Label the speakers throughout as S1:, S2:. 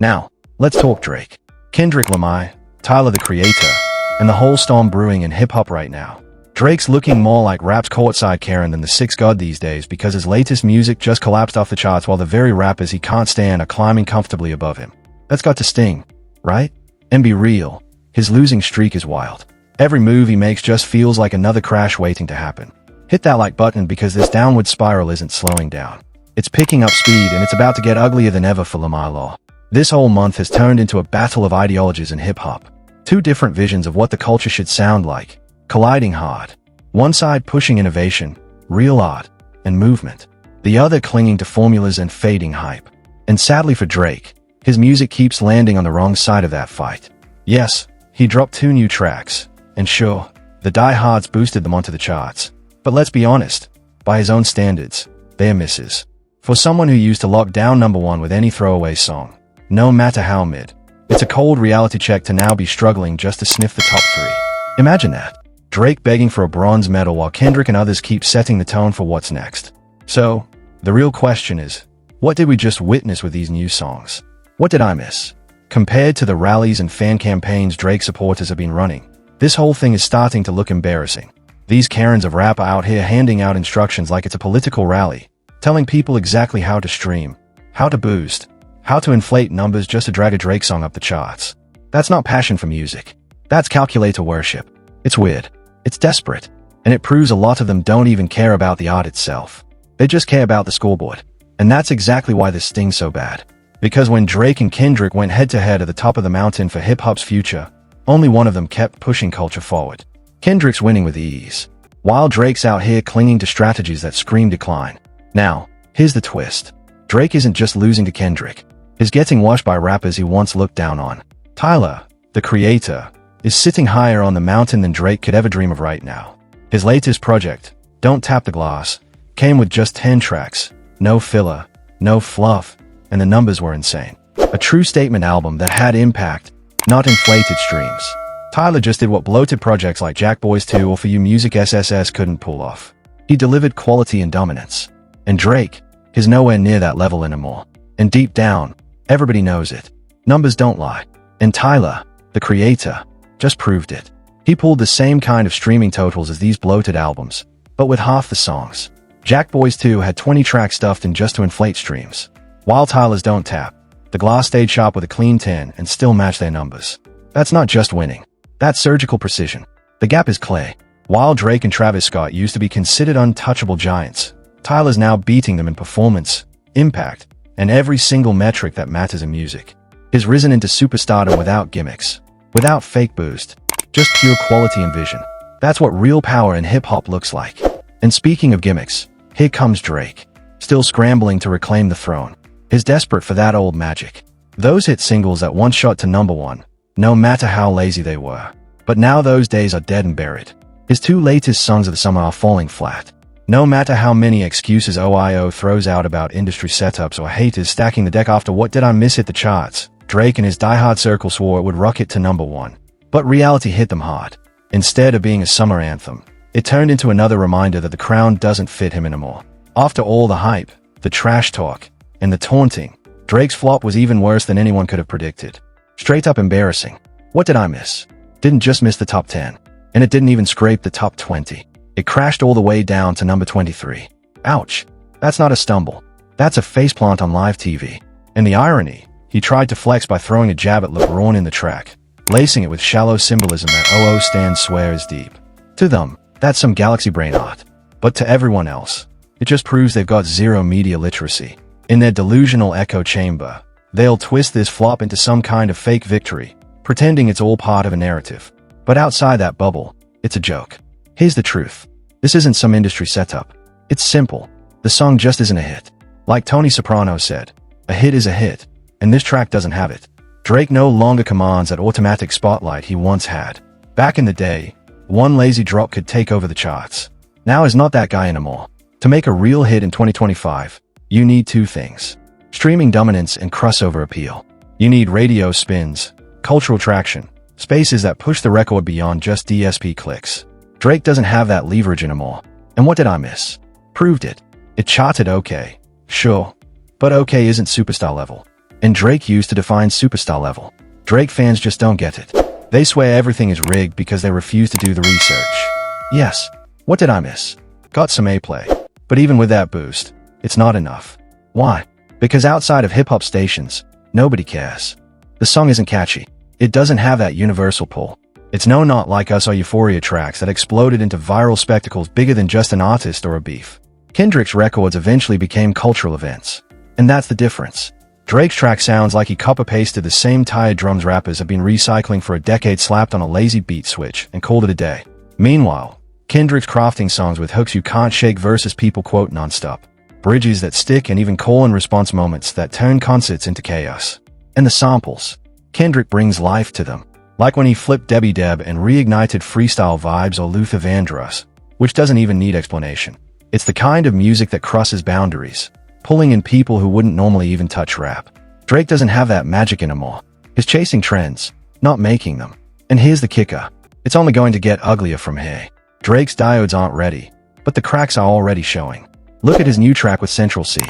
S1: Now, let's talk Drake. Kendrick Lamar, Tyler the Creator, and the whole storm brewing in hip-hop right now. Drake's looking more like rap's courtside Karen than the sixth god these days because his latest music just collapsed off the charts while the very rappers he can't stand are climbing comfortably above him. That's got to sting, right? And be real, his losing streak is wild. Every move he makes just feels like another crash waiting to happen. Hit that like button because this downward spiral isn't slowing down. It's picking up speed and it's about to get uglier than ever for Lamar Law. This whole month has turned into a battle of ideologies in hip-hop. Two different visions of what the culture should sound like, colliding hard. One side pushing innovation, real art, and movement. The other clinging to formulas and fading hype. And sadly for Drake, his music keeps landing on the wrong side of that fight. Yes, he dropped 2 new tracks, and sure, the diehards boosted them onto the charts. But let's be honest, by his own standards, they're misses. For someone who used to lock down #1 with any throwaway song, no matter how mid, it's a cold reality check to now be struggling just to sniff the top 3. Imagine that. Drake begging for a bronze medal while Kendrick and others keep setting the tone for what's next. So, the real question is, what did we just witness with these new songs? What did I miss? Compared to the rallies and fan campaigns Drake supporters have been running, this whole thing is starting to look embarrassing. These Karens of rap are out here handing out instructions like it's a political rally, telling people exactly how to stream, how to boost, how to inflate numbers just to drag a Drake song up the charts. That's not passion for music. That's calculator worship. It's weird. It's desperate. And it proves a lot of them don't even care about the art itself. They just care about the scoreboard. And that's exactly why this stings so bad. Because when Drake and Kendrick went head-to-head at the top of the mountain for hip-hop's future, only one of them kept pushing culture forward. Kendrick's winning with ease, while Drake's out here clinging to strategies that scream decline. Now, here's the twist. Drake isn't just losing to Kendrick. He's getting washed by rappers he once looked down on. Tyler, the Creator, is sitting higher on the mountain than Drake could ever dream of right now. His latest project, Don't Tap the Glass, came with just 10 tracks, no filler, no fluff, and the numbers were insane. A true statement album that had impact, not inflated streams. Tyler just did what bloated projects like Jack Boys 2 or For You Music SSS couldn't pull off. He delivered quality and dominance. And Drake is nowhere near that level anymore. And deep down, everybody knows it. Numbers don't lie. And Tyler, the Creator, just proved it. He pulled the same kind of streaming totals as these bloated albums, but with half the songs. Jack Boys 2 had 20 tracks stuffed in just to inflate streams. While Tyler's Don't Tap, the Glass stayed sharp with a clean 10 and still matched their numbers. That's not just winning. That's surgical precision. The gap is clear. While Drake and Travis Scott used to be considered untouchable giants, Tyler's now beating them in performance, impact, and every single metric that matters in music. He's risen into superstardom without gimmicks, without fake boost, just pure quality and vision. That's what real power in hip-hop looks like. And speaking of gimmicks, here comes Drake, still scrambling to reclaim the throne. He's desperate for that old magic. Those hit singles that once shot to #1, no matter how lazy they were. But now those days are dead and buried. His 2 latest songs of the summer are falling flat. No matter how many excuses OIO throws out about industry setups or haters stacking the deck after What Did I Miss hit the charts, Drake and his diehard circle swore it would rocket to #1. But reality hit them hard. Instead of being a summer anthem, it turned into another reminder that the crown doesn't fit him anymore. After all the hype, the trash talk, and the taunting, Drake's flop was even worse than anyone could have predicted. Straight up embarrassing. What did I miss? Didn't just miss the top 10. And it didn't even scrape the top 20. It crashed all the way down to number 23. Ouch. That's not a stumble. That's a faceplant on live TV. And the irony, he tried to flex by throwing a jab at LeBron in the track, lacing it with shallow symbolism that OO stands swear is deep. To them, that's some galaxy brain art. But to everyone else, it just proves they've got zero media literacy. In their delusional echo chamber, they'll twist this flop into some kind of fake victory, pretending it's all part of a narrative. But outside that bubble, it's a joke. Here's the truth. This isn't some industry setup. It's simple. The song just isn't a hit. Like Tony Soprano said, a hit is a hit, and this track doesn't have it. Drake no longer commands that automatic spotlight he once had. Back in the day, one lazy drop could take over the charts. Now he's not that guy anymore. To make a real hit in 2025, you need 2 things. Streaming dominance and crossover appeal. You need radio spins, cultural traction, spaces that push the record beyond just DSP clicks. Drake doesn't have that leverage anymore. And what did I miss? Proved it. It charted okay. Sure. But okay isn't superstar level. and Drake used to define superstar level. Drake fans just don't get it. They swear everything is rigged because they refuse to do the research. Yes, what did I miss? Got some A-play. But even with that boost, it's not enough. Why? Because outside of hip-hop stations, nobody cares. The song isn't catchy. It doesn't have that universal pull. It's no Not Like Us or Euphoria tracks that exploded into viral spectacles bigger than just an artist or a beef. Kendrick's records eventually became cultural events. And that's the difference. Drake's track sounds like he copy-pasted the same tired drums rappers have been recycling for a decade, slapped on a lazy beat switch, and called it a day. Meanwhile, Kendrick's crafting songs with hooks you can't shake versus people quote nonstop. Bridges that stick and even call-and-response moments that turn concerts into chaos. And the samples. Kendrick brings life to them. Like when he flipped Debbie Deb and reignited freestyle vibes, or Luther Vandross, which doesn't even need explanation. It's the kind of music that crosses boundaries, pulling in people who wouldn't normally even touch rap. Drake doesn't have that magic anymore. He's chasing trends, not making them. And here's the kicker. It's only going to get uglier from here. Drake's diodes aren't ready, but the cracks are already showing. Look at his new track with Central C.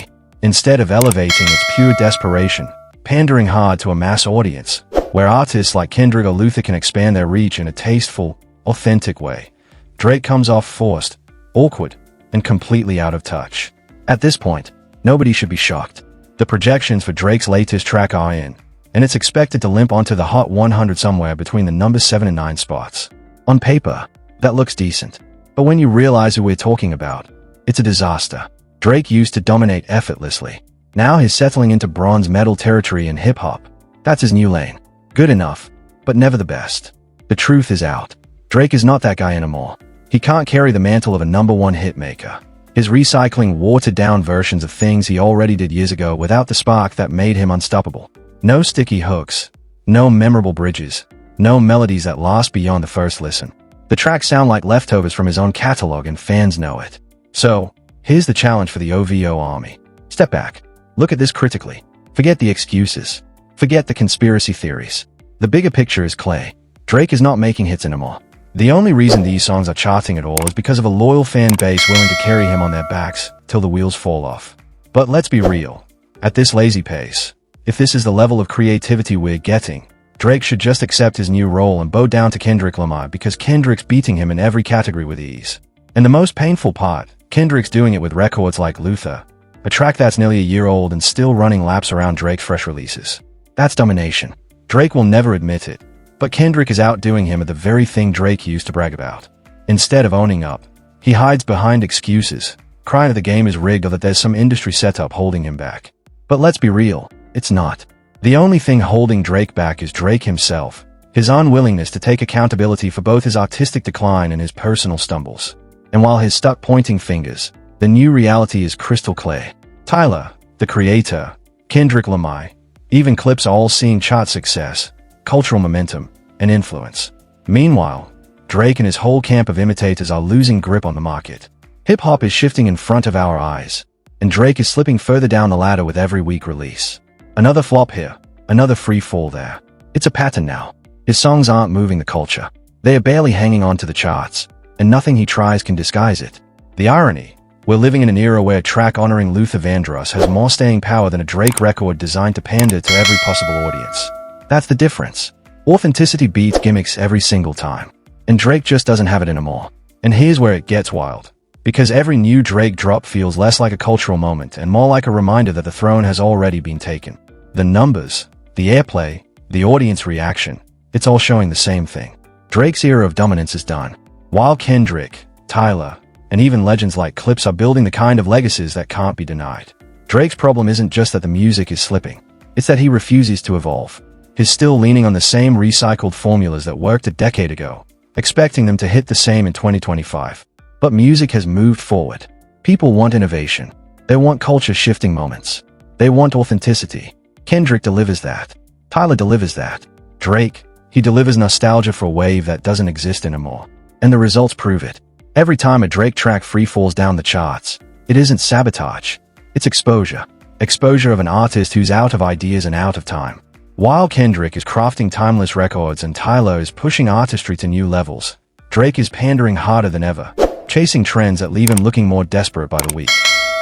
S1: Instead of elevating, it's pure desperation, pandering hard to a mass audience, where artists like Kendrick or Luther can expand their reach in a tasteful, authentic way. Drake comes off forced, awkward, and completely out of touch. At this point, nobody should be shocked. The projections for Drake's latest track are in, and it's expected to limp onto the Hot 100 somewhere between the numbers 7 and 9 spots. On paper, that looks decent. But when you realize who we're talking about, it's a disaster. Drake used to dominate effortlessly. Now he's settling into bronze medal territory in hip-hop. That's his new lane. Good enough, but never the best. The truth is out. Drake is not that guy anymore. He can't carry the mantle of a #1 hitmaker. His recycling watered-down versions of things he already did years ago without the spark that made him unstoppable. No sticky hooks. No memorable bridges. No melodies that last beyond the first listen. The tracks sound like leftovers from his own catalog, and fans know it. So, here's the challenge for the OVO army. Step back. Look at this critically. Forget the excuses. Forget the conspiracy theories. The bigger picture is clear. Drake is not making hits anymore. The only reason these songs are charting at all is because of a loyal fan base willing to carry him on their backs till the wheels fall off. But let's be real. At this lazy pace, if this is the level of creativity we're getting, Drake should just accept his new role and bow down to Kendrick Lamar, because Kendrick's beating him in every category with ease. And the most painful part, Kendrick's doing it with records like Luther, a track that's nearly a year old and still running laps around Drake's fresh releases. That's domination. Drake will never admit it, but Kendrick is outdoing him at the very thing Drake used to brag about. Instead of owning up, he hides behind excuses, crying that the game is rigged or that there's some industry setup holding him back. But let's be real, it's not. The only thing holding Drake back is Drake himself, his unwillingness to take accountability for both his artistic decline and his personal stumbles. And while he's stuck pointing fingers, the new reality is crystal clear. Tyler, the creator, Kendrick Lamar, even Clips are all seeing chart success, cultural momentum, and influence. Meanwhile, Drake and his whole camp of imitators are losing grip on the market. Hip-hop is shifting in front of our eyes, and Drake is slipping further down the ladder with every week release. Another flop here, another free fall there. It's a pattern now. His songs aren't moving the culture. They are barely hanging on to the charts, and nothing he tries can disguise it. The irony, we're living in an era where a track honoring Luther Vandross has more staying power than a Drake record designed to pander to every possible audience. That's the difference. Authenticity beats gimmicks every single time. And Drake just doesn't have it anymore. And here's where it gets wild. Because every new Drake drop feels less like a cultural moment and more like a reminder that the throne has already been taken. The numbers, the airplay, the audience reaction, it's all showing the same thing. Drake's era of dominance is done, while Kendrick, Tyler, and even legends like Clips are building the kind of legacies that can't be denied. Drake's problem isn't just that the music is slipping, it's that he refuses to evolve. He's still leaning on the same recycled formulas that worked a decade ago, expecting them to hit the same in 2025. But music has moved forward. People want innovation. They want culture-shifting moments. They want authenticity. Kendrick delivers that. Tyler delivers that. Drake, he delivers nostalgia for a wave that doesn't exist anymore. And the results prove it. Every time a Drake track free falls down the charts, it isn't sabotage. It's exposure. Exposure of an artist who's out of ideas and out of time. While Kendrick is crafting timeless records and Tyler is pushing artistry to new levels, Drake is pandering harder than ever, chasing trends that leave him looking more desperate by the week.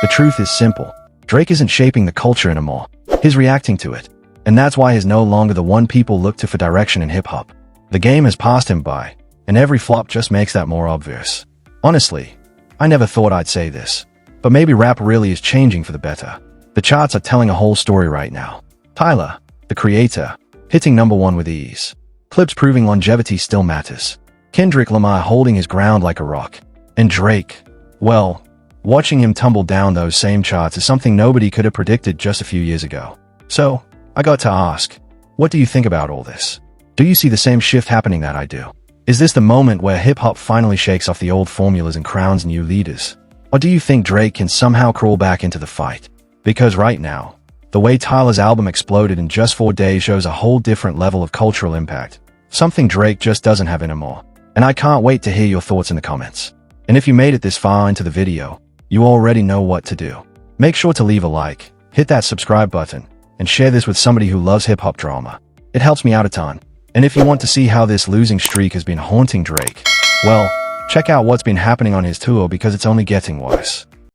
S1: The truth is simple. Drake isn't shaping the culture anymore. He's reacting to it. And that's why he's no longer the one people look to for direction in hip-hop. The game has passed him by, and every flop just makes that more obvious. Honestly, I never thought I'd say this, but maybe rap really is changing for the better. The charts are telling a whole story right now. Tyler, the creator, hitting #1 with ease. Clips proving longevity still matters. Kendrick Lamar holding his ground like a rock. And Drake, well, watching him tumble down those same charts is something nobody could have predicted just a few years ago. So, I got to ask, what do you think about all this? Do you see the same shift happening that I do? Is this the moment where hip-hop finally shakes off the old formulas and crowns new leaders? Or do you think Drake can somehow crawl back into the fight? Because right now, the way Tyler's album exploded in just 4 days shows a whole different level of cultural impact, something Drake just doesn't have anymore. And I can't wait to hear your thoughts in the comments. And if you made it this far into the video, you already know what to do. Make sure to leave a like, hit that subscribe button, and share this with somebody who loves hip-hop drama. It helps me out a ton. And if you want to see how this losing streak has been haunting Drake, well, check out what's been happening on his tour because it's only getting worse.